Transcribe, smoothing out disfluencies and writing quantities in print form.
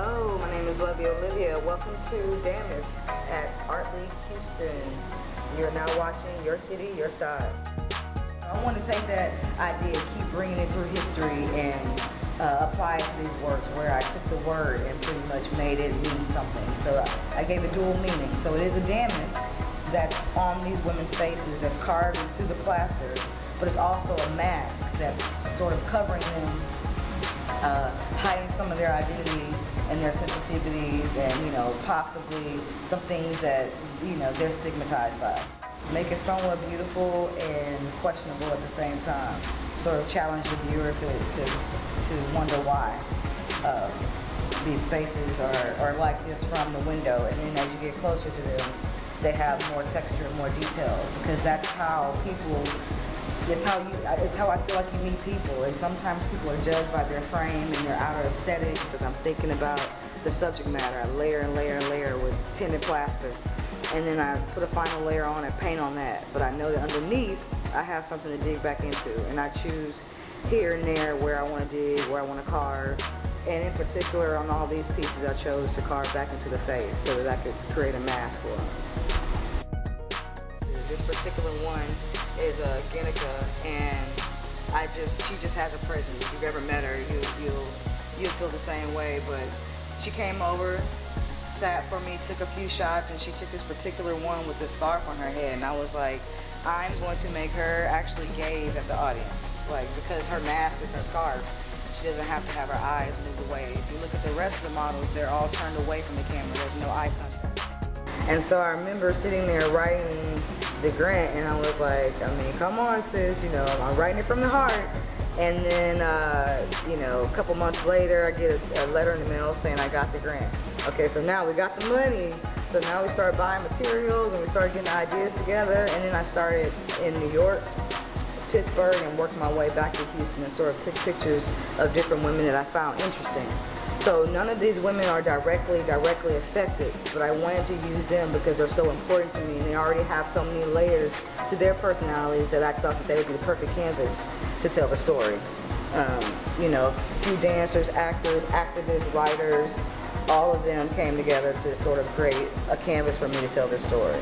Hello, my name is Lovie Olivia. Welcome to DaMask at Art League Houston. You're now watching Your City, Your Style. I want to take that idea, keep bringing it through history and apply it to these works where I took the word and pretty much made it mean something. So I gave it dual meaning. So it is a damask that's on these women's faces that's carved into the plaster, but it's also a mask that's sort of covering them, hiding some of their identity and their sensitivities and, you know, possibly some things that, you know, they're stigmatized by. Make it somewhat beautiful and questionable at the same time. Sort of challenge the viewer to wonder why these spaces are like this from the window, and then as you get closer to them, they have more texture and more detail, because that's how people, it's how I feel like you meet people. And sometimes people are judged by their frame and their outer aesthetic. Because I'm thinking about the subject matter, I layer and layer and layer with tinted plaster, and then I put a final layer on and paint on that. But I know that underneath I have something to dig back into, and I choose here and there where I want to dig, where I want to carve. And in particular, on all these pieces, I chose to carve back into the face so that I could create a mask for them. This particular one is a Genica, and she just has a presence. If you've ever met her, you'll feel the same way. But she came over, sat for me, took a few shots, and she took this particular one with the scarf on her head, and I was like, I'm going to make her actually gaze at the audience, like, because her mask is her scarf. She doesn't have to have her eyes moved away. If you look at the rest of the models, they're all turned away from the camera. There's no eye contact. And so I remember sitting there writing the grant, and I was like, I mean, come on, sis, you know, I'm writing it from the heart. And then, you know, a couple months later, I get a letter in the mail saying I got the grant. Okay, so now we got the money. So now we started buying materials and we started getting ideas together. And then I started in New York, Pittsburgh, and worked my way back to Houston and sort of took pictures of different women that I found interesting. So none of these women are directly affected, but I wanted to use them because they're so important to me, and they already have so many layers to their personalities that I thought that they would be the perfect canvas to tell the story. You know, a few dancers, actors, activists, writers, all of them came together to sort of create a canvas for me to tell this story.